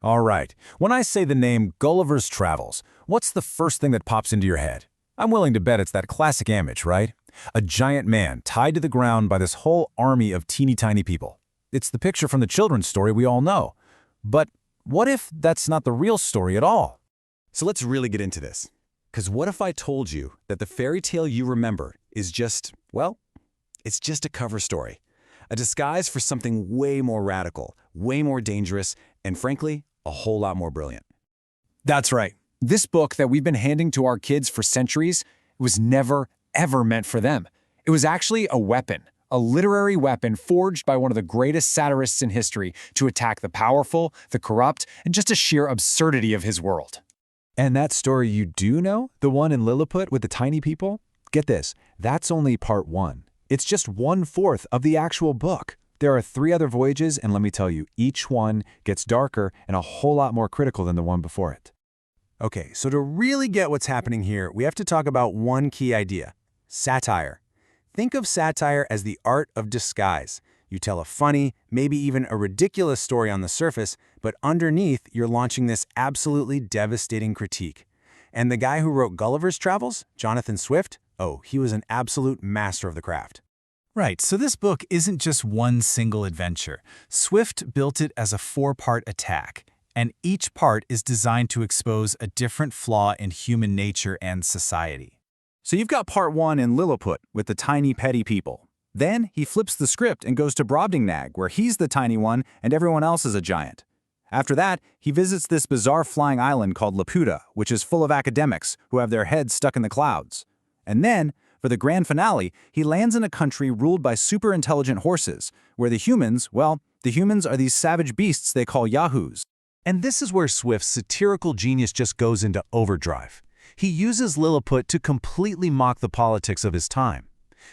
All right, when I say the name Gullivers Travels, what's the first thing that pops into your head? I'm willing to bet it's that classic image, right? A giant man tied to the ground by this whole army of teeny-tiny people. It's the picture from the children's story we all know. But what if that's not the real story at all? So let's really get into this. Because what if I told you that the fairy tale you remember is just, well, it's just a cover story. A disguise for something way more radical, way more dangerous, and frankly, a whole lot more brilliant. That's right. This book that we've been handing to our kids for centuries was never, ever meant for them. It was actually a weapon, a literary weapon forged by one of the greatest satirists in history to attack the powerful, the corrupt, and just a sheer absurdity of his world. And that story you do know, the one in Lilliput with the tiny people? Get this, that's only part 1. It's just 1/4 of the actual book. There are 3 other voyages, and let me tell you, each one gets darker and a whole lot more critical than the one before it. Okay, so to really get what's happening here, we have to talk about one key idea: satire. Think of satire as the art of disguise. You tell a funny, maybe even a ridiculous story on the surface, but underneath you're launching this absolutely devastating critique. And the guy who wrote Gulliver's Travels, Jonathan Swift, oh, he was an absolute master of the craft. Right, so this book isn't just one single adventure. Swift built it as a 4-part attack, and each part is designed to expose a different flaw in human nature and society. So you've got part 1 in Lilliput with the tiny petty people. Then he flips the script and goes to Brobdingnag, where he's the tiny one and everyone else is a giant. After that, he visits this bizarre flying island called Laputa, which is full of academics who have their heads stuck in the clouds. And then, for the grand finale, he lands in a country ruled by super intelligent horses, where the humans are these savage beasts they call yahoos. And this is where Swift's satirical genius just goes into overdrive. He uses Lilliput to completely mock the politics of his time.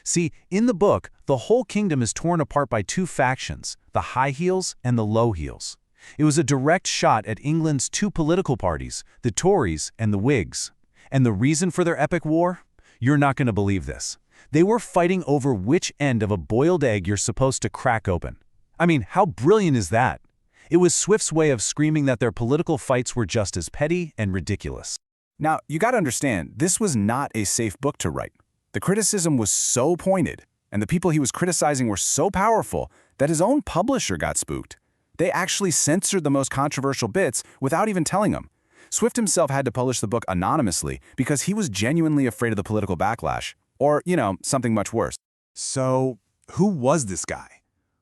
See, in the book, the whole kingdom is torn apart by 2 factions, the high heels and the low heels. It was a direct shot at England's 2 political parties, the Tories and the Whigs. And the reason for their epic war? You're not going to believe this. They were fighting over which end of a boiled egg you're supposed to crack open. I mean, how brilliant is that? It was Swift's way of screaming that their political fights were just as petty and ridiculous. Now, you gotta understand, this was not a safe book to write. The criticism was so pointed, and the people he was criticizing were so powerful that his own publisher got spooked. They actually censored the most controversial bits without even telling him. Swift himself had to publish the book anonymously because he was genuinely afraid of the political backlash, or, something much worse. So, who was this guy?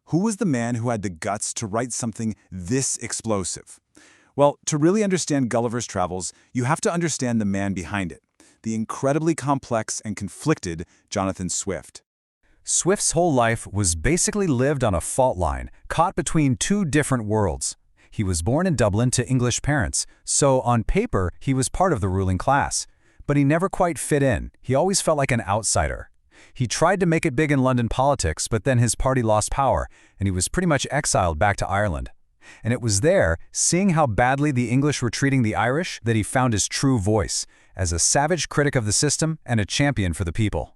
Who was the man who had the guts to write something this explosive? Well, to really understand Gulliver's Travels, you have to understand the man behind it, the incredibly complex and conflicted Jonathan Swift. Swift's whole life was basically lived on a fault line, caught between 2 different worlds. He was born in Dublin to English parents, so on paper, he was part of the ruling class. But he never quite fit in. He always felt like an outsider. He tried to make it big in London politics, but then his party lost power, and he was pretty much exiled back to Ireland. And it was there, seeing how badly the English were treating the Irish, that he found his true voice, as a savage critic of the system and a champion for the people.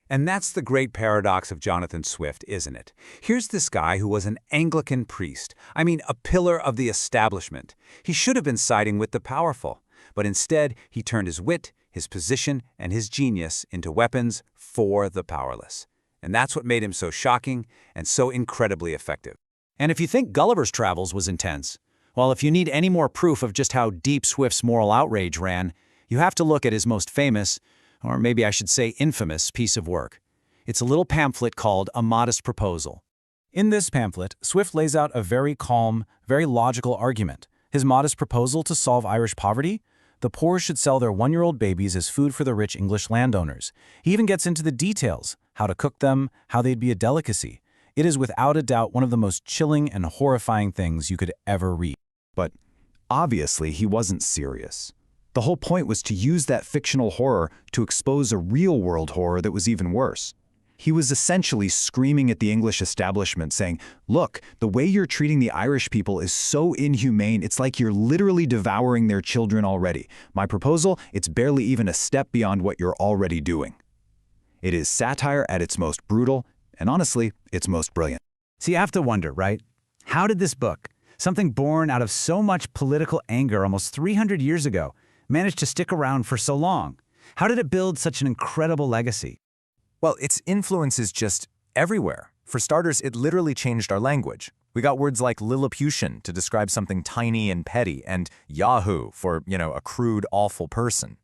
And that's the great paradox of Jonathan Swift, isn't it? Here's this guy who was an Anglican priest, a pillar of the establishment. He should have been siding with the powerful, but instead he turned his wit, his position, and his genius into weapons for the powerless. And that's what made him so shocking and so incredibly effective. And if you think Gulliver's Travels was intense, well, if you need any more proof of just how deep Swift's moral outrage ran, you have to look at his most famous, or maybe I should say infamous, piece of work. It's a little pamphlet called A Modest Proposal. In this pamphlet, Swift lays out a very calm, very logical argument. His modest proposal to solve Irish poverty? The poor should sell their 1-year-old babies as food for the rich English landowners. He even gets into the details, how to cook them, how they'd be a delicacy. It is without a doubt one of the most chilling and horrifying things you could ever read. But obviously he wasn't serious. The whole point was to use that fictional horror to expose a real-world horror that was even worse. He was essentially screaming at the English establishment saying, look, the way you're treating the Irish people is so inhumane, it's like you're literally devouring their children already. My proposal, it's barely even a step beyond what you're already doing. It is satire at its most brutal, and honestly, it's most brilliant. So you have to wonder, right? How did this book, Something born out of so much political anger almost 300 years ago managed to stick around for so long? How did it build such an incredible legacy? Well, its influence is just everywhere. For starters, it literally changed our language. We got words like Lilliputian to describe something tiny and petty, and Yahoo for, a crude, awful person.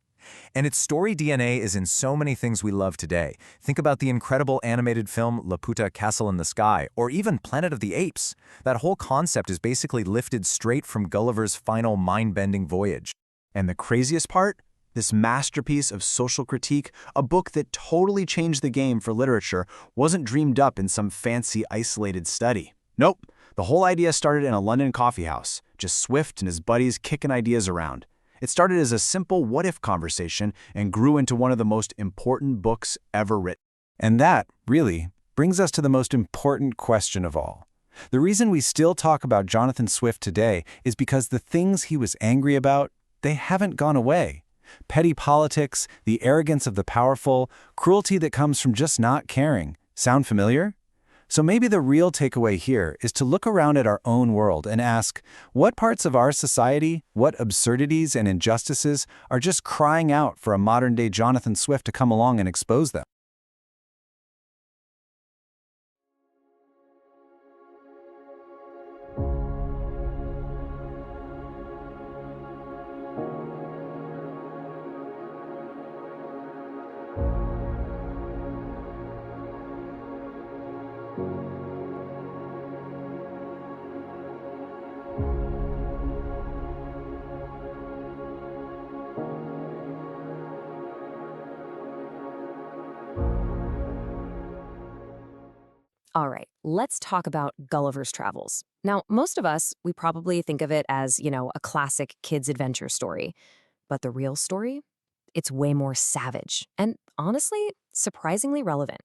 And its story DNA is in so many things we love today. Think about the incredible animated film Laputa Castle in the Sky, or even Planet of the Apes. That whole concept is basically lifted straight from Gulliver's final mind-bending voyage. And the craziest part? This masterpiece of social critique, a book that totally changed the game for literature, wasn't dreamed up in some fancy, isolated study. Nope, the whole idea started in a London coffeehouse, just Swift and his buddies kicking ideas around. It started as a simple what-if conversation and grew into one of the most important books ever written. And that, really, brings us to the most important question of all. The reason we still talk about Jonathan Swift today is because the things he was angry about, they haven't gone away. Petty politics, the arrogance of the powerful, cruelty that comes from just not caring. Sound familiar? So maybe the real takeaway here is to look around at our own world and ask, what parts of our society, what absurdities and injustices are just crying out for a modern-day Jonathan Swift to come along and expose them? All right, let's talk about Gulliver's Travels. Now, most of us, we probably think of it as, a classic kids' adventure story. But the real story? It's way more savage and, honestly, surprisingly relevant.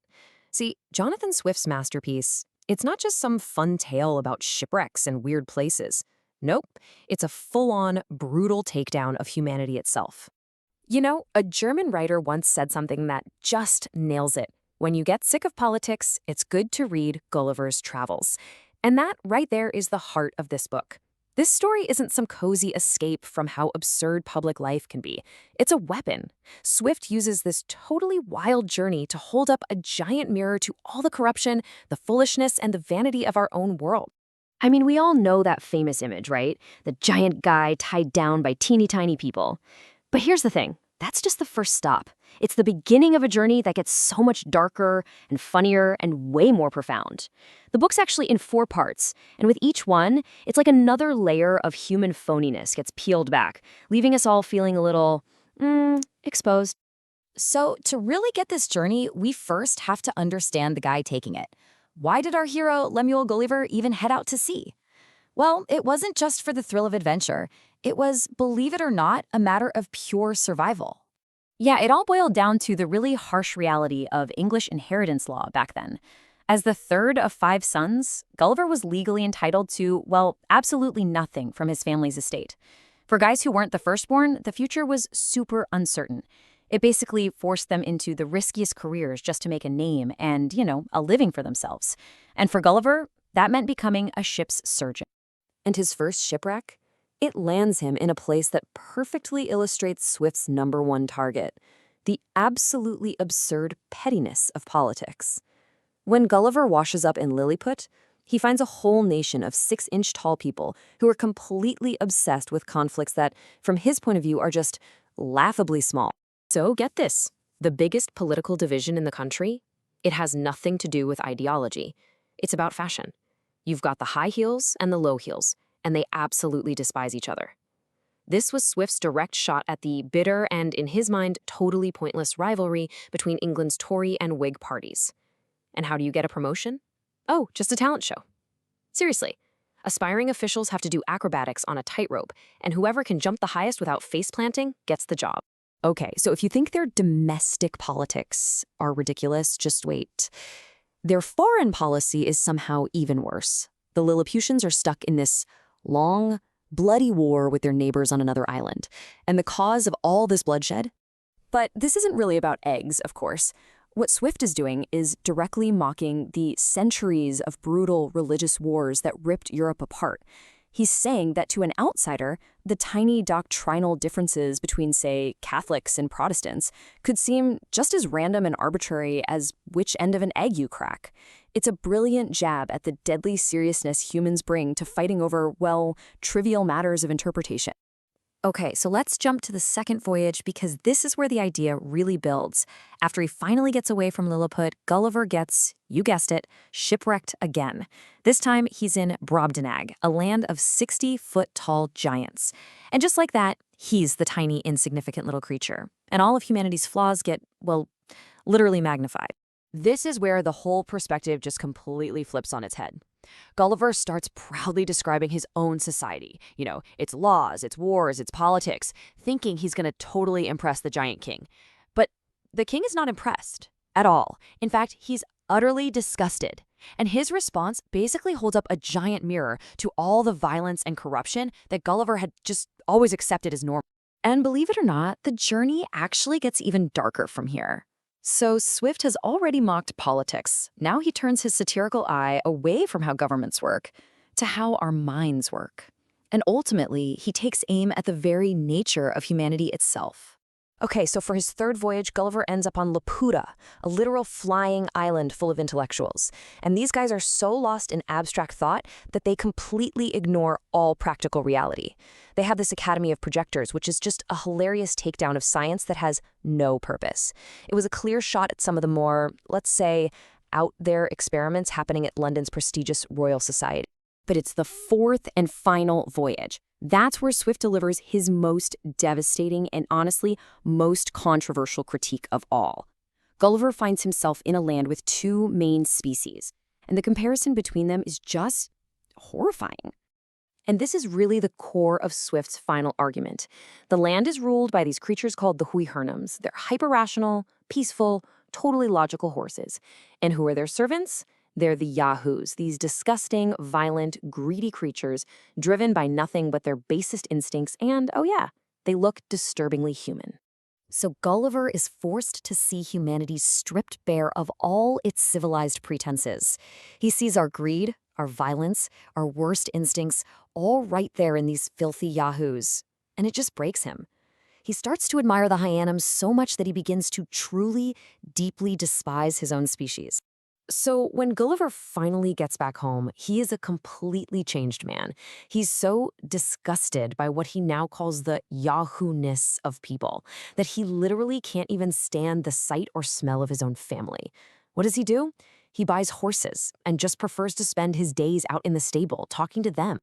See, Jonathan Swift's masterpiece, it's not just some fun tale about shipwrecks and weird places. Nope, it's a full-on, brutal takedown of humanity itself. A German writer once said something that just nails it. When you get sick of politics, it's good to read Gullivers Travels. And that right there is the heart of this book. This story isn't some cozy escape from how absurd public life can be. It's a weapon. Swift uses this totally wild journey to hold up a giant mirror to all the corruption, the foolishness, and the vanity of our own world. I mean, we all know that famous image, right? The giant guy tied down by teeny tiny people. But here's the thing. That's just the first stop. It's the beginning of a journey that gets so much darker and funnier and way more profound. The book's actually in 4 parts, and with each one, it's like another layer of human phoniness gets peeled back, leaving us all feeling a little, exposed. So to really get this journey, we first have to understand the guy taking it. Why did our hero, Lemuel Gulliver, even head out to sea? Well, it wasn't just for the thrill of adventure. It was, believe it or not, a matter of pure survival. Yeah, it all boiled down to the really harsh reality of English inheritance law back then. As the third of 5 sons, Gulliver was legally entitled to, well, absolutely nothing from his family's estate. For guys who weren't the firstborn, the future was super uncertain. It basically forced them into the riskiest careers just to make a name and, a living for themselves. And for Gulliver, that meant becoming a ship's surgeon. And his first shipwreck? It lands him in a place that perfectly illustrates Swift's #1 target, the absolutely absurd pettiness of politics. When Gulliver washes up in Lilliput, he finds a whole nation of 6-inch tall people who are completely obsessed with conflicts that, from his point of view, are just laughably small. So get this, the biggest political division in the country? It has nothing to do with ideology. It's about fashion. You've got the high heels and the low heels, and they absolutely despise each other. This was Swift's direct shot at the bitter and, in his mind, totally pointless rivalry between England's Tory and Whig parties. And how do you get a promotion? Oh, just a talent show. Seriously, aspiring officials have to do acrobatics on a tightrope, and whoever can jump the highest without face planting gets the job. Okay, so if you think their domestic politics are ridiculous, just wait. Their foreign policy is somehow even worse. The Lilliputians are stuck in this long, bloody war with their neighbors on another island. And the cause of all this bloodshed? But this isn't really about eggs, of course. What Swift is doing is directly mocking the centuries of brutal religious wars that ripped Europe apart. He's saying that to an outsider, the tiny doctrinal differences between, say, Catholics and Protestants could seem just as random and arbitrary as which end of an egg you crack. It's a brilliant jab at the deadly seriousness humans bring to fighting over, well, trivial matters of interpretation. Okay, so let's jump to the second voyage because this is where the idea really builds. After he finally gets away from Lilliput, Gulliver gets, you guessed it, shipwrecked again. This time, he's in Brobdingnag, a land of 60-foot-tall giants. And just like that, he's the tiny, insignificant little creature. And all of humanity's flaws get, well, literally magnified. This is where the whole perspective just completely flips on its head. Gulliver starts proudly describing his own society, its laws, its wars, its politics, thinking he's going to totally impress the giant king. But the king is not impressed at all. In fact, he's utterly disgusted. And his response basically holds up a giant mirror to all the violence and corruption that Gulliver had just always accepted as normal. And believe it or not, the journey actually gets even darker from here. So Swift has already mocked politics. Now he turns his satirical eye away from how governments work to how our minds work. And ultimately, he takes aim at the very nature of humanity itself. Okay, so for his third voyage, Gulliver ends up on Laputa, a literal flying island full of intellectuals. And these guys are so lost in abstract thought that they completely ignore all practical reality. They have this Academy of Projectors, which is just a hilarious takedown of science that has no purpose. It was a clear shot at some of the more, let's say, out there experiments happening at London's prestigious Royal Society. But it's the fourth and final voyage. That's where Swift delivers his most devastating and honestly most controversial critique of all. Gulliver finds himself in a land with two main species, and the comparison between them is just horrifying. And this is really the core of Swift's final argument. The land is ruled by these creatures called the Hui-Hurnums. They're hyper-rational, peaceful, totally logical horses. And who are their servants? They're the Yahoos, these disgusting, violent, greedy creatures driven by nothing but their basest instincts and, oh yeah, they look disturbingly human. So Gulliver is forced to see humanity stripped bare of all its civilized pretenses. He sees our greed, our violence, our worst instincts, all right there in these filthy Yahoos. And it just breaks him. He starts to admire the Hyanums so much that he begins to truly, deeply despise his own species. So when Gulliver finally gets back home, he is a completely changed man. He's so disgusted by what he now calls the Yahoo-ness of people that he literally can't even stand the sight or smell of his own family. What does he do? He buys horses and just prefers to spend his days out in the stable talking to them.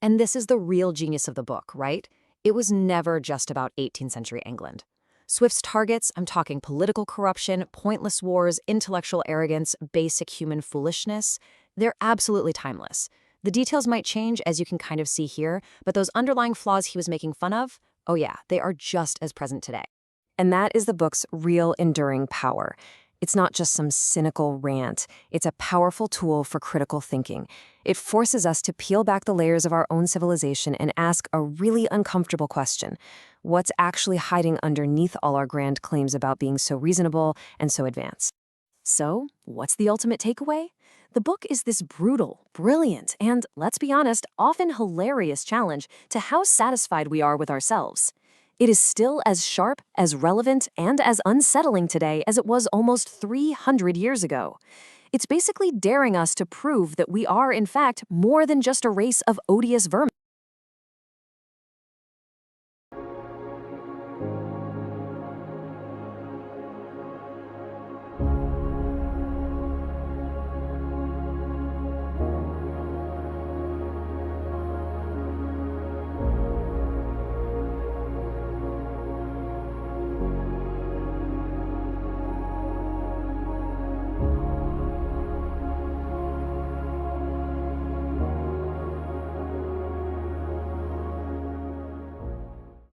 And this is the real genius of the book, right? It was never just about 18th century England. Swift's targets, I'm talking political corruption, pointless wars, intellectual arrogance, basic human foolishness, they're absolutely timeless. The details might change, as you can kind of see here, but those underlying flaws he was making fun of, oh yeah, they are just as present today. And that is the book's real enduring power. It's not just some cynical rant. It's a powerful tool for critical thinking. It forces us to peel back the layers of our own civilization and ask a really uncomfortable question. What's actually hiding underneath all our grand claims about being so reasonable and so advanced? So, what's the ultimate takeaway? The book is this brutal, brilliant, and, let's be honest, often hilarious challenge to how satisfied we are with ourselves. It is still as sharp, as relevant, and as unsettling today as it was almost 300 years ago. It's basically daring us to prove that we are, in fact, more than just a race of odious vermin.